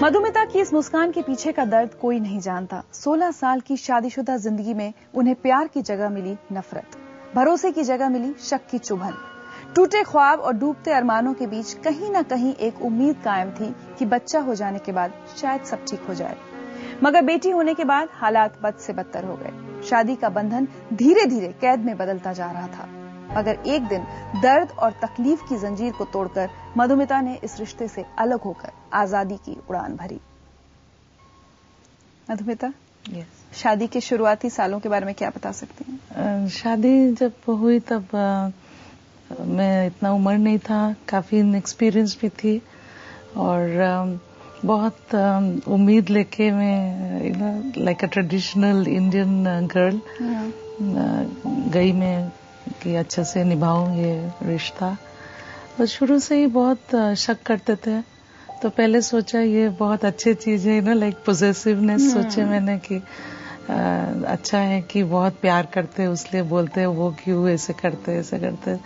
मधुमिता की इस मुस्कान के पीछे का दर्द कोई नहीं जानता। 16 साल की शादीशुदा जिंदगी में उन्हें प्यार की जगह मिली नफरत, भरोसे की जगह मिली शक की चुभन। टूटे ख्वाब और डूबते अरमानों के बीच कहीं न कहीं एक उम्मीद कायम थी कि बच्चा हो जाने के बाद शायद सब ठीक हो जाए। मगर बेटी होने के बाद हालात बद से बदतर हो गए। शादी का बंधन धीरे धीरे कैद में बदलता जा रहा था। मगर एक दिन दर्द और तकलीफ की जंजीर को तोड़कर मधुमिता ने इस रिश्ते से अलग होकर आजादी की उड़ान भरी। मधुमिता, शादी के शुरुआती सालों के बारे में क्या बता सकती हैं? शादी जब हुई तब मैं इतना उम्र नहीं था, काफी इनएक्सपीरियंस भी थी और बहुत उम्मीद लेके मैं like a traditional Indian girl गई मैं कि अच्छे से निभाऊं ये रिश्ता। और शुरू से ही बहुत शक करते थे, तो पहले सोचा ये बहुत अच्छी चीज है लाइक पोजेसिवनेस। सोचे मैंने कि अच्छा है कि बहुत प्यार करते हैं इसलिए बोलते हैं वो क्यों ऐसे करते ऐसे करते।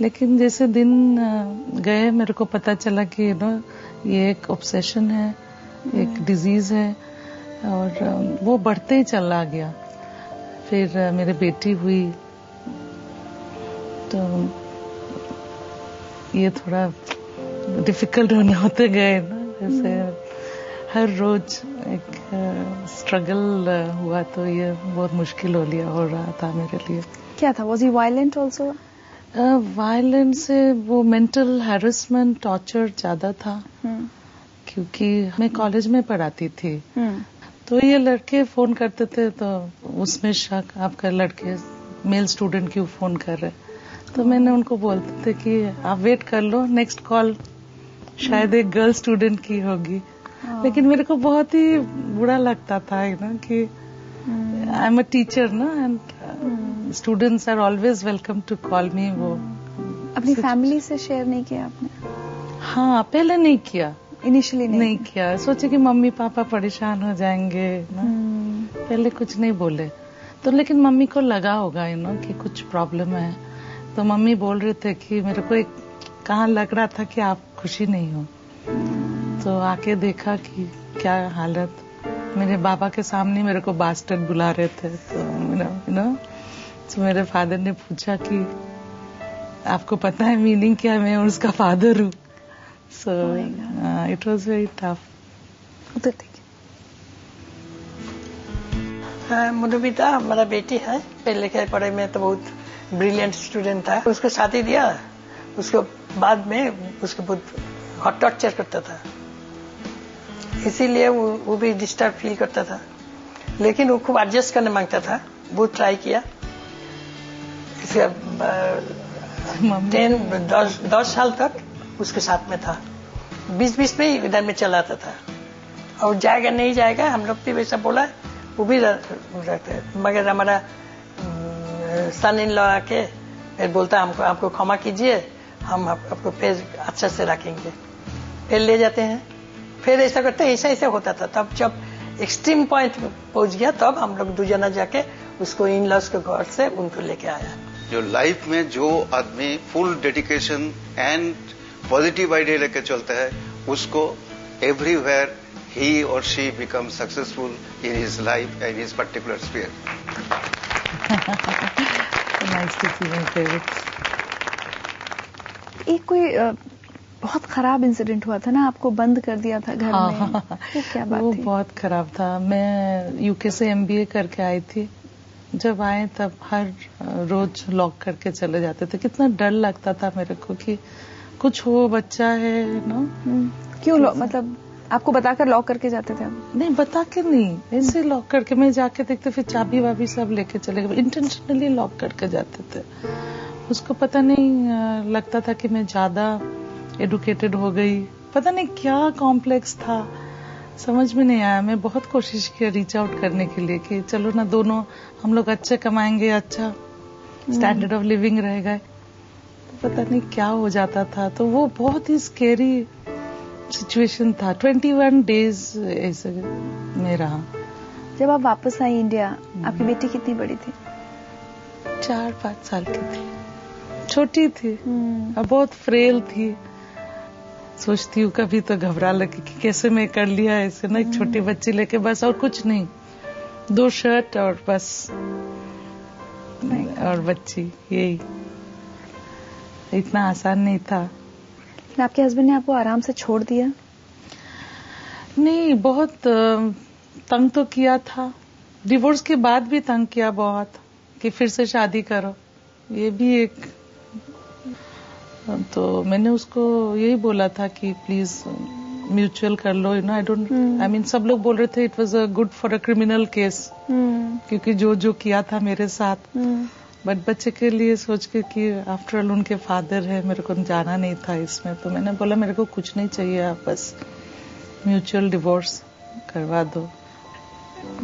लेकिन जैसे दिन गए मेरे को पता चला कि ये एक ऑब्सेशन है, एक डिजीज है और वो बढ़ते ही चला गया। फिर मेरी बेटी हुई तो ये थोड़ा डिफिकल्ट होते गए ना, जैसे हर रोज एक स्ट्रगल हुआ तो ये बहुत मुश्किल हो रहा था मेरे लिए। क्या था? Was he violent also? Violent से वो मेंटल हैरेसमेंट टॉर्चर ज्यादा था क्योंकि मैं कॉलेज में पढ़ाती थी तो ये लड़के फोन करते थे तो उसमें शक, आपका लड़के मेल स्टूडेंट क्यों फोन कर रहे। तो मैंने उनको बोलते थे कि आप वेट कर लो, नेक्स्ट कॉल शायद एक गर्ल स्टूडेंट की होगी। लेकिन मेरे को बहुत ही बुरा लगता था कि आई एम अ टीचर ना and students are always welcome to call me. वो अपनी फैमिली से शेयर नहीं किया आपने? हाँ, पहले नहीं किया, इनिशियली नहीं किया। सोचे कि मम्मी पापा परेशान हो जाएंगे ना, पहले कुछ नहीं बोले। तो लेकिन मम्मी को लगा होगा कि कुछ प्रॉब्लम है। तो मम्मी बोल रहे थे कि मेरे को एक कहाँ लग रहा था कि आप खुशी नहीं हो। तो आके देखा कि क्या हालत। मेरे बाबा के सामने मेरे को बास्टर्ड बुला रहे थे। तो मेरे फादर ने पूछा कि आपको पता है मीनिंग क्या है, मैं उसका फादर हूँ। So it was very tough. Madhumita हमारा बेटी है। पहले के पढ़ाई में तो बहुत ब्रिलियंट स्टूडेंट था। उसको शादी दिया, उसके बाद में उसको बहुत टॉर्चर करता था, इसीलिए वो भी डिस्टर्ब फील करता था। लेकिन वो खूब एडजस्ट करने मांगता था, बहुत ट्राई किया। इसका 10 साल तक उसके साथ में था। बीच में ही इधर में चलाता था और जाएगा नहीं जाएगा, हम लोग भी वैसा बोला, वो भी रहते। मगर हमारा सन इन लॉ आके फिर बोलता आपको क्षमा कीजिए, हम आपको फिर अच्छा से रखेंगे। फिर ले जाते हैं, फिर ऐसा करते हैं। ऐसा होता था। तब जब एक्सट्रीम पॉइंट पहुंच गया तब हम लोग 2 जना जाके उसको इन लॉज के घर से उनको लेके आया। जो लाइफ में जो आदमी full dedication and positive idea लेके चलता है उसको एवरीवेयर ही और she become successful in his life and his particular sphere. एक कोई बहुत खराब इंसिडेंट हुआ था ना, आपको बंद कर दिया था घर में। वो क्या बात वो थी? बहुत खराब था। मैं यूके से MBA करके आई थी। जब आए तब हर रोज लॉक करके चले जाते थे। कितना डर लगता था मेरे को कि कुछ हो, बच्चा है ना। क्यों मतलब आपको बताकर लॉक करके जाते थे आप? नहीं, बता के नहीं, ऐसे लॉक करके। मैं जाके देखते फिर चाबी वाबी सब लेके चले गए। इंटेंशनली लॉक करके जाते थे। उसको पता नहीं लगता था कि मैं ज्यादा एडुकेटेड हो गई। पता नहीं क्या कॉम्प्लेक्स था, समझ में नहीं आया। मैं बहुत कोशिश की रीच आउट करने के लिए कि चलो ना दोनों हम लोग अच्छे कमाएंगे, अच्छा स्टैंडर्ड ऑफ लिविंग रहेगा। पता नहीं क्या हो जाता था। तो वो बहुत ही स्केरी सिचुएशन था। 21 डेज ऐसे में रहा। जब आप वापस आई इंडिया, आपकी बेटी कितनी बड़ी थी? 4-5 साल की थी, छोटी थी और बहुत फ्रेल थी। सोचती हूँ कभी तो घबरा लगे कि कैसे मैं कर लिया ऐसे ना, एक छोटी बच्ची लेके बस, और कुछ नहीं, 2 शर्ट और बस, और बच्ची, यही। इतना आसान नहीं था। आपके हस्बैंड ने आपको आराम से छोड़ दिया? नहीं, बहुत तंग तो किया था, डिवोर्स के बाद भी तंग किया बहुत, कि फिर से शादी करो, ये भी एक। तो मैंने उसको यही बोला था कि प्लीज म्यूचुअल कर लो, you know, I don't, I mean सब लोग बोल रहे थे it was a good for a criminal case, क्योंकि जो किया था मेरे साथ, बट बच्चे के लिए सोच के कि आफ्टर ऑल उनके फादर है, मेरे को जाना नहीं था इसमें, तो मैंने बोला मेरे को कुछ नहीं चाहिए, आप बस म्यूचुअल डिवोर्स करवा दो।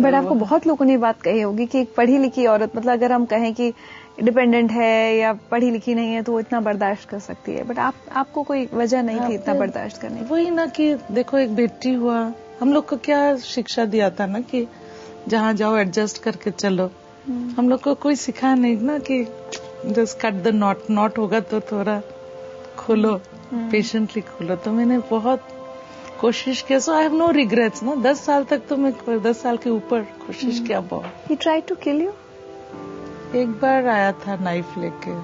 बट आपको बहुत लोगों ने बात कही होगी कि एक पढ़ी लिखी औरत, मतलब अगर हम कहें कि डिपेंडेंट है या पढ़ी लिखी नहीं है तो वो इतना बर्दाश्त कर सकती है, बट आपको कोई वजह नहीं थी इतना बर्दाश्त करने की? वही ना कि देखो एक बेटी हुआ, हम लोग को क्या शिक्षा दिया था ना कि जहाँ जाओ एडजस्ट करके चलो, हम लोग को कोई सिखा नहीं ना कि जस्ट कट द नॉट होगा तो थोड़ा खोलो, पेशेंटली खोलो। तो मैंने बहुत कोशिश किया, सो आई हैव नो रिग्रेट्स ना। 10 साल तक तो मैं 10 साल के ऊपर कोशिश किया बहुत। He tried to kill you? एक बार आया था नाइफ लेके,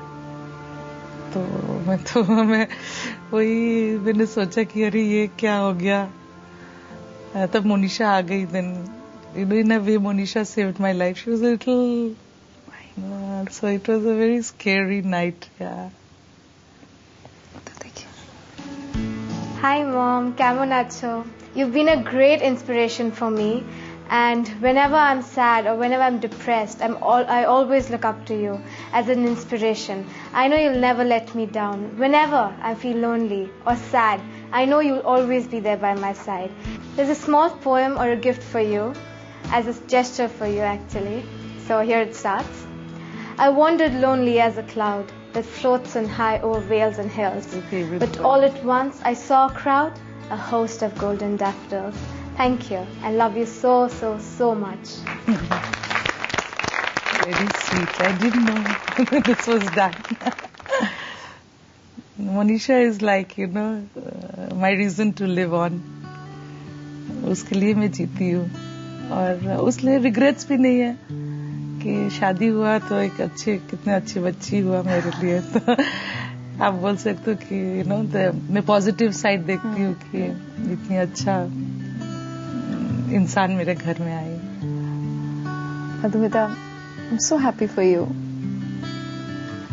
तो मैं वही मैंने सोचा कि अरे ये क्या हो गया, तब मोनिशा आ गई। Then you know, in a way Monisha saved my life. She was a little, so it was a very scary night. Yeah. Hi mom, কেমন আছো? You've been a great inspiration for me, and whenever I'm sad or whenever I'm depressed, I always look up to you as an inspiration. I know you'll never let me down. Whenever I feel lonely or sad, I know you'll always be there by my side. There's a small poem or a gift for you, as a gesture for you actually. So here it starts. I wandered lonely as a cloud that floats on high over vales and hills. But all at once I saw a crowd, a host of golden daffodils. Thank you. I love you so, so, so much. Very sweet. I didn't know this was done. Monisha is like, you know, my reason to live on. उसके लिए मैं जीती हूँ, और उसलिए regrets भी नहीं है कि शादी हुआ तो एक कितने अच्छी बच्ची हुआ मेरे लिए। तो आप बोल सकते हो कि यू नो मैं पॉजिटिव साइड देखती हूँ कि इतनी अच्छा इंसान मेरे घर में आई। Madhumita, I am so happy for you,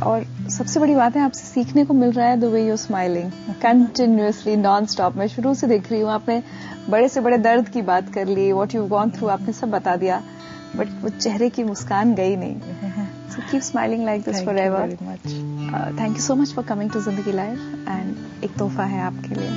और सबसे बड़ी बात है आपसे सीखने को मिल रहा है the way you smiling continuously, non stop. मैं शुरू से देख रही हूँ, आपने बड़े से बड़े दर्द की बात कर ली, व्हाट यू गॉन थ्रू आपने सब बता दिया, बट वो चेहरे की मुस्कान गई नहीं। So keep smiling like this forever. Thank you so much for coming to Zindagi live, and एक तोहफा है आपके लिए।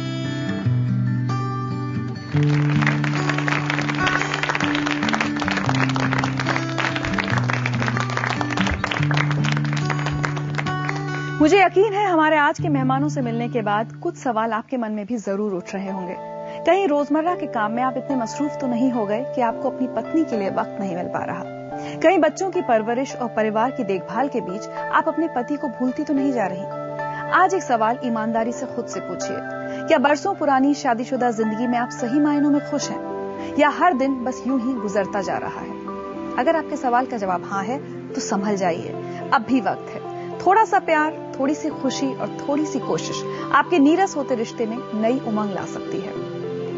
मुझे यकीन है हमारे आज के मेहमानों से मिलने के बाद कुछ सवाल आपके मन में भी जरूर उठ रहे होंगे। कहीं रोजमर्रा के काम में आप इतने मसरूफ तो नहीं हो गए कि आपको अपनी पत्नी के लिए वक्त नहीं मिल पा रहा? कहीं बच्चों की परवरिश और परिवार की देखभाल के बीच आप अपने पति को भूलती तो नहीं जा रही? आज एक सवाल ईमानदारी से खुद से पूछिए, क्या बरसों पुरानी शादीशुदा जिंदगी में आप सही मायनों में खुश हैं, या हर दिन बस यूं ही गुजरता जा रहा है? अगर आपके सवाल का जवाब हाँ है तो संभल जाइए, अब भी वक्त है। थोड़ा सा प्यार, थोड़ी सी खुशी और थोड़ी सी कोशिश आपके नीरस होते रिश्ते में नई उमंग ला सकती है।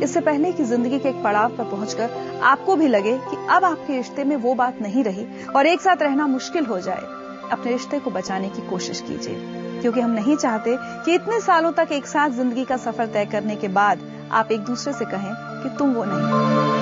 इससे पहले कि जिंदगी के एक पड़ाव पर पहुंचकर आपको भी लगे कि अब आपके रिश्ते में वो बात नहीं रही और एक साथ रहना मुश्किल हो जाए, अपने रिश्ते को बचाने की कोशिश कीजिए, क्योंकि हम नहीं चाहते कि इतने सालों तक एक साथ जिंदगी का सफर तय करने के बाद आप एक दूसरे से कहें कि तुम वो नहीं।